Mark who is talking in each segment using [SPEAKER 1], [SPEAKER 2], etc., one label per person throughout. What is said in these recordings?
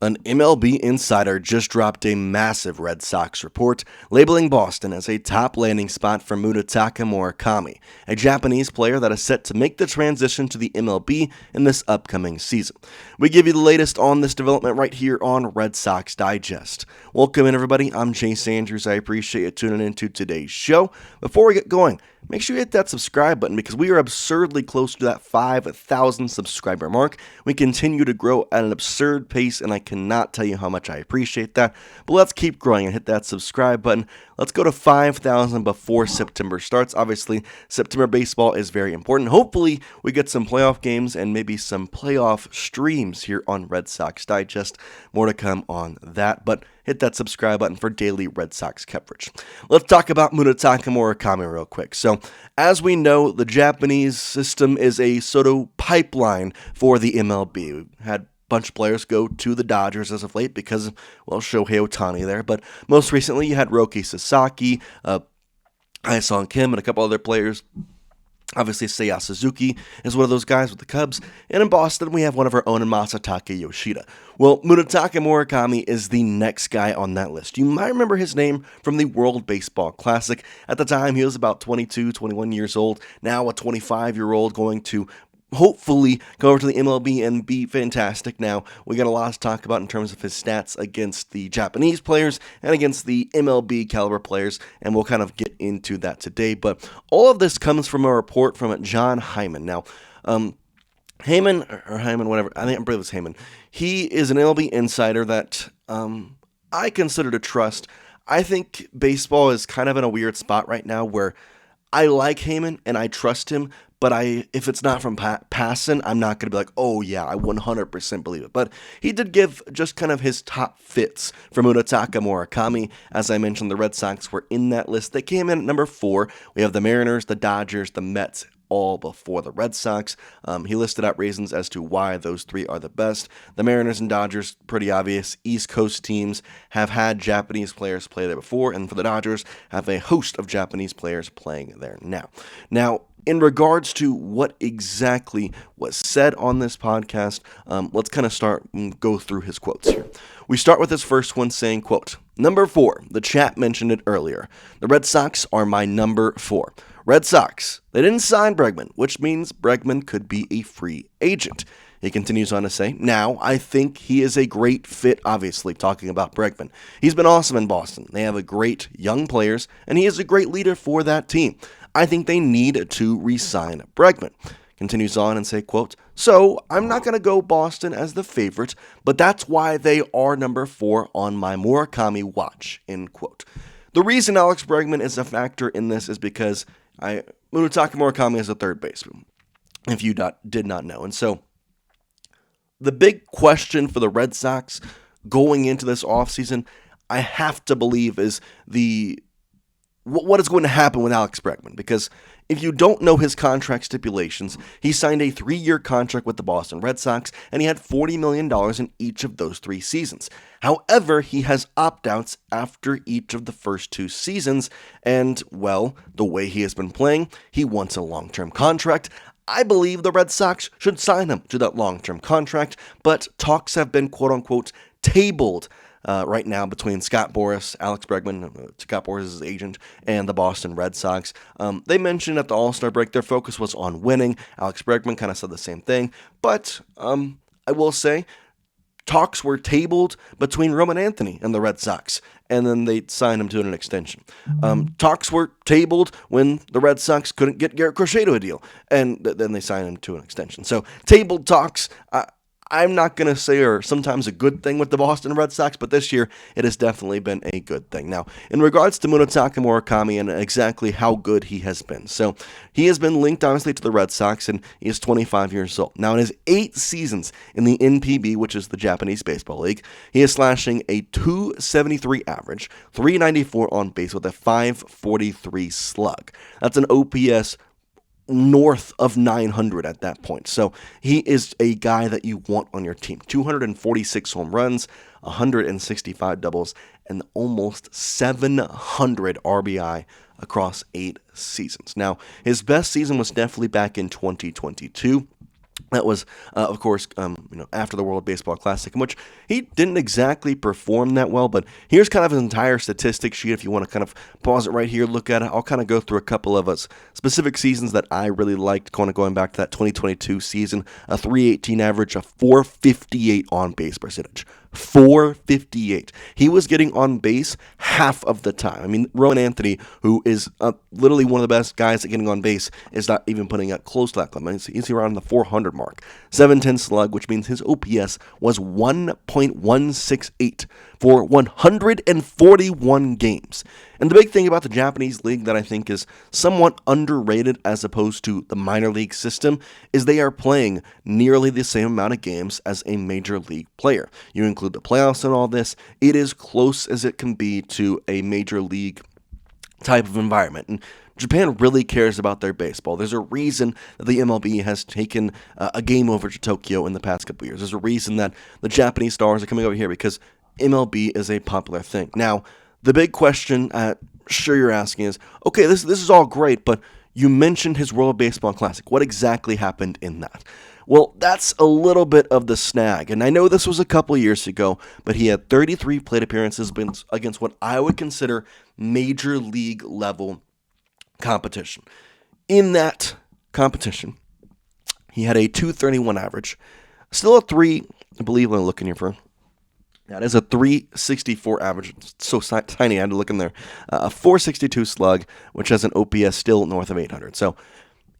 [SPEAKER 1] An MLB insider just dropped a massive Red Sox report, labeling Boston as a top landing spot for Munetaka Murakami, a Japanese player that is set to make the transition to the MLB in this upcoming season. We give you the latest on this development right here on Red Sox Digest. Welcome in, everybody. I'm Jace Andrews. I appreciate you tuning into today's show. Before we get going, make sure you hit that subscribe button because we are absurdly close to that 5,000 subscriber mark. We continue to grow at an absurd pace, and I cannot tell you how much I appreciate that. But let's keep growing and hit that subscribe button. Let's go to 5,000 before September starts. Obviously, September baseball is very important. Hopefully, we get some playoff games and maybe some playoff streams here on Red Sox Digest. More to come on that, but hit that subscribe button for daily Red Sox coverage. Let's talk about Munetaka Murakami real quick. So, as we know, the Japanese system is a sort of pipeline for the MLB. We've had bunch of players go to the Dodgers as of late because, well, Shohei Ohtani there. But most recently, you had Roki Sasaki, Hyun-Sung Kim, and a couple other players. Obviously, Seiya Suzuki is one of those guys with the Cubs. And in Boston, we have one of our own in Masataka Yoshida. Well, Munetaka Murakami is the next guy on that list. You might remember his name from the World Baseball Classic. At the time, he was about 22, 21 years old. Now a 25-year-old going to hopefully go over to the MLB and be fantastic. Now, we got a lot to talk about in terms of his stats against the Japanese players and against the MLB caliber players, and we'll kind of get into that today. But all of this comes from a report from John Heyman. Now, Heyman, whatever, I believe it's Heyman. He is an MLB insider that I consider to trust. I think baseball is kind of in a weird spot right now where I like Heyman and I trust him, but if it's not from passing, I'm not going to be like, oh yeah, I 100% believe it. But he did give just kind of his top fits for Munetaka Murakami. As I mentioned, the Red Sox were in that list. They came in at number 4. We have the Mariners, the Dodgers, the Mets, all before the Red Sox. He listed out reasons as to why those 3 are the best. The Mariners and Dodgers, pretty obvious. East Coast teams have had Japanese players play there before, and for the Dodgers, have a host of Japanese players playing there now. Now, in regards to what exactly was said on this podcast, let's kind of start and go through his quotes here. We start with his first one saying, quote, "Number 4, the chat mentioned it earlier. The Red Sox are my number 4. Red Sox, they didn't sign Bregman, which means Bregman could be a free agent." He continues on to say, "Now, I think he is a great fit," obviously talking about Bregman. "He's been awesome in Boston. They have a great young players, and he is a great leader for that team. I think they need to re-sign Bregman." Continues on and say, quote, "So, I'm not going to go Boston as the favorite, but that's why they are number 4 on my Murakami watch," end quote. The reason Alex Bregman is a factor in this is because Munetaka Murakami is a third baseman, if you did not know. And so, the big question for the Red Sox going into this offseason, I have to believe, is what is going to happen with Alex Bregman. Because if you don't know his contract stipulations, he signed a 3-year contract with the Boston Red Sox, and he had $40 million in each of those 3 seasons. However, he has opt-outs after each of the first 2 seasons, and, well, the way he has been playing, he wants a long-term contract. I believe the Red Sox should sign him to that long-term contract, but talks have been quote-unquote tabled right now between Scott Boras, Alex Bregman, Scott Boras' agent, and the Boston Red Sox. They mentioned at the All-Star break their focus was on winning. Alex Bregman kind of said the same thing, but I will say talks were tabled between Roman Anthony and the Red Sox, and then they signed him to an extension. Talks were tabled when the Red Sox couldn't get Garrett Crochet to a deal, and then they signed him to an extension. So tabled talks, I'm not going to say are sometimes a good thing with the Boston Red Sox, but this year it has definitely been a good thing. Now, in regards to Munetaka Murakami and exactly how good he has been. So, he has been linked, obviously, to the Red Sox, and he is 25 years old. Now, in his 8 seasons in the NPB, which is the Japanese Baseball League, he is slashing a .273 average, .394 on base with a .543 slug. That's an OPS north of 900 at that point. So he is a guy that you want on your team. 246 home runs, 165 doubles, and almost 700 RBI across 8 seasons. Now, his best season was definitely back in 2022. That was, of course, after the World Baseball Classic, in which he didn't exactly perform that well. But here's kind of his entire statistic sheet. If you want to kind of pause it right here, look at it. I'll kind of go through a couple of specific seasons that I really liked. Kind of going back to that 2022 season, a 318 average, a 458 on base percentage. 458. He was getting on base half of the time. I mean, Rowan Anthony, who is literally one of the best guys at getting on base, is not even putting it close to that clip. I mean, he's around the 400 mark. 710 slug, which means his OPS was 1.168 for 141 games. And the big thing about the Japanese league that I think is somewhat underrated as opposed to the minor league system is they are playing nearly the same amount of games as a major league player. You include the playoffs and all this, it is close as it can be to a major league type of environment. And Japan really cares about their baseball. There's a reason that the MLB has taken a game over to Tokyo in the past couple years. There's a reason that the Japanese stars are coming over here because MLB is a popular thing. Now, the big question, sure you're asking is, okay, this is all great, but you mentioned his World Baseball Classic. What exactly happened in that? Well, that's a little bit of the snag, and I know this was a couple years ago, but he had 33 plate appearances against what I would consider major league level competition. In that competition, he had a 231 average, still a 3, I believe I'm looking here for. That is a 364 average. It's so tiny, I had to look in there. A 462 slug, which has an OPS still north of 800. So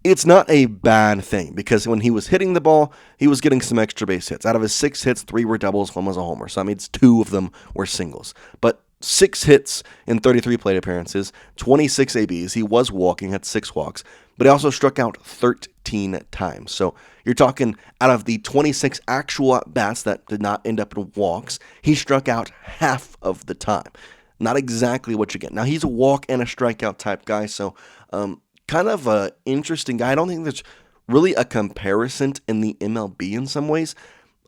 [SPEAKER 1] it's not a bad thing because when he was hitting the ball, he was getting some extra base hits. Out of his 6 hits, 3 were doubles, 1 was a homer. So that means 2 of them were singles. But 6 hits in 33 plate appearances, 26 ABs. He was walking, had 6 walks, but he also struck out 13 times. So you're talking out of the 26 actual at-bats that did not end up in walks, he struck out half of the time. Not exactly what you get. Now, he's a walk and a strikeout type guy, so kind of an interesting guy. I don't think there's really a comparison in the MLB in some ways.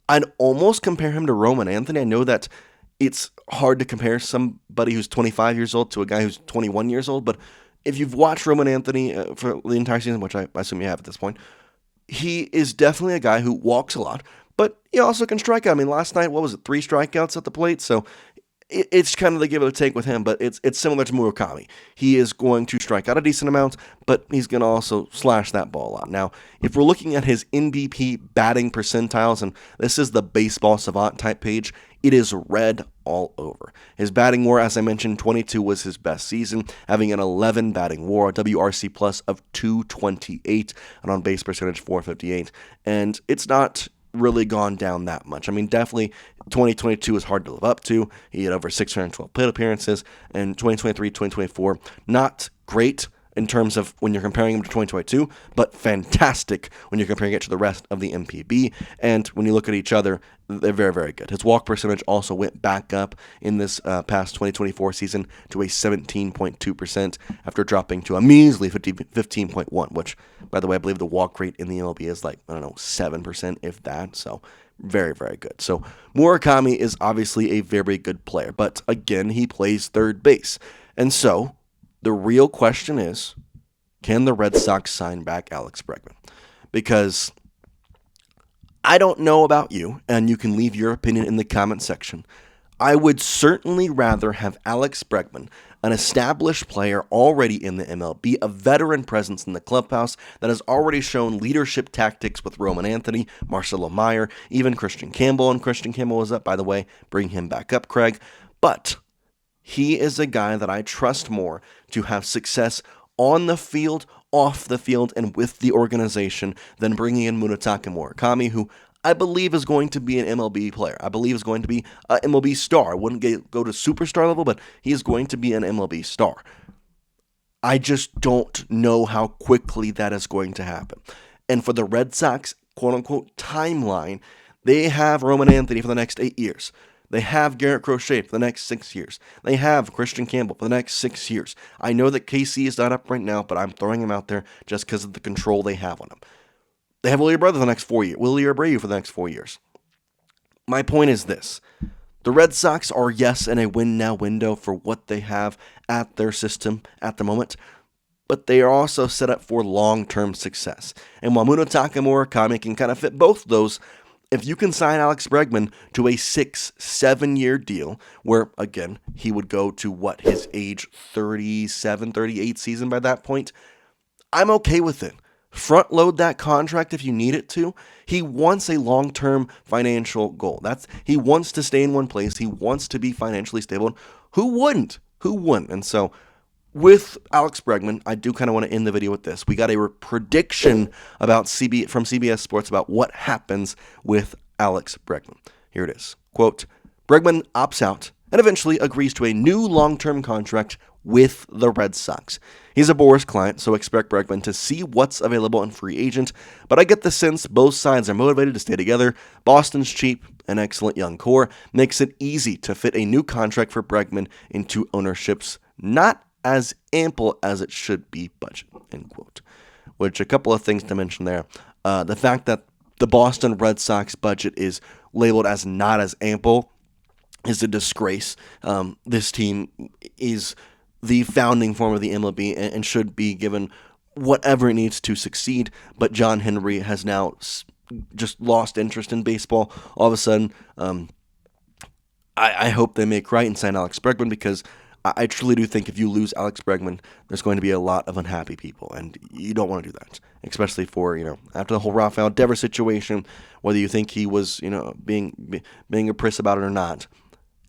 [SPEAKER 1] I'd almost compare him to Roman Anthony. I know that it's hard to compare somebody who's 25 years old to a guy who's 21 years old, but if you've watched Roman Anthony for the entire season, which I assume you have at this point, he is definitely a guy who walks a lot, but he also can strike out. I mean, last night, 3 strikeouts at the plate? So it's kind of the give or take with him, but it's similar to Murakami. He is going to strike out a decent amount, but he's going to also slash that ball out. Now, if we're looking at his MVP batting percentiles, and this is the Baseball Savant type page, it is red all over. His batting WAR, as I mentioned, 22 was his best season, having an 11 batting WAR, a WRC plus of 228, and on base percentage 458. And it's not really gone down that much. I mean, definitely 2022 is hard to live up to. He had over 612 plate appearances, and 2023, 2024, not great in terms of when you're comparing him to 2022, but fantastic when you're comparing it to the rest of the MPB. And when you look at each other, they're very, very good. His walk percentage also went back up in this past 2024 season to a 17.2% after dropping to a measly 15.1, which, by the way, I believe the walk rate in the MLB is 7%, if that. So very, very good. So Murakami is obviously a very good player, but again, he plays third base. And so the real question is, can the Red Sox sign back Alex Bregman? Because I don't know about you, and you can leave your opinion in the comment section. I would certainly rather have Alex Bregman, an established player already in the MLB, a veteran presence in the clubhouse that has already shown leadership tactics with Roman Anthony, Marcelo Meyer, even Christian Campbell. And Christian Campbell was up, by the way. Bring him back up, Craig. But he is a guy that I trust more to have success on the field, off the field, and with the organization than bringing in Munetaka Murakami, who I believe is going to be an MLB player. I believe is going to be an MLB star. I wouldn't go to superstar level, but he is going to be an MLB star. I just don't know how quickly that is going to happen. And for the Red Sox, quote-unquote, timeline, they have Roman Anthony for the next 8 years. They have Garrett Crochet for the next 6 years. They have Christian Campbell for the next 6 years. I know that KC is not up right now, but I'm throwing him out there just because of the control they have on him. They have Willie Abreu for the next 4 years. Willie Abreu for the next 4 years. My point is this. The Red Sox are, yes, in a win-now window for what they have at their system at the moment. but they are also set up for long-term success. And while Munetaka Murakami can kind of fit both of those, if you can sign Alex Bregman to a 6-7 year deal, where, again, he would go to, his age 37, 38 season by that point, I'm okay with it. Front load that contract if you need it to. He wants a long-term financial goal. He wants to stay in one place. He wants to be financially stable. Who wouldn't? Who wouldn't? And so with Alex Bregman, I do kind of want to end the video with this. We got a prediction from CBS Sports about what happens with Alex Bregman. Here it is. Quote, Bregman opts out and eventually agrees to a new long-term contract with the Red Sox. He's a Boras client, so expect Bregman to see what's available in free agent, but I get the sense both sides are motivated to stay together. Boston's cheap and excellent young core makes it easy to fit a new contract for Bregman into ownership's not as ample as it should be budget, end quote. Which, a couple of things to mention there. The fact that the Boston Red Sox budget is labeled as not as ample is a disgrace. This team is the founding form of the MLB and should be given whatever it needs to succeed, but John Henry has now just lost interest in baseball. All of a sudden, I hope they make right and sign Alex Bregman, because I truly do think if you lose Alex Bregman, there's going to be a lot of unhappy people, and you don't want to do that, especially for, after the whole Rafael Devers situation, whether you think he was, being a priss about it or not.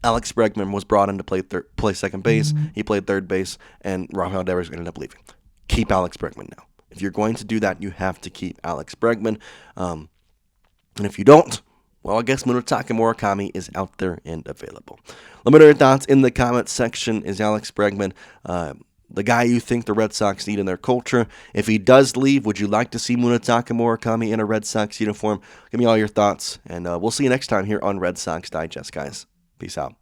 [SPEAKER 1] Alex Bregman was brought in to play second base. He played third base, and Rafael Devers ended up leaving. Keep Alex Bregman now. If you're going to do that, you have to keep Alex Bregman. And if you don't, well, I guess Munetaka Murakami is out there and available. Let me know your thoughts in the comments section. Is Alex Bregman the guy you think the Red Sox need in their culture? If he does leave, would you like to see Munetaka Murakami in a Red Sox uniform? Give me all your thoughts, and we'll see you next time here on Red Sox Digest, guys. Peace out.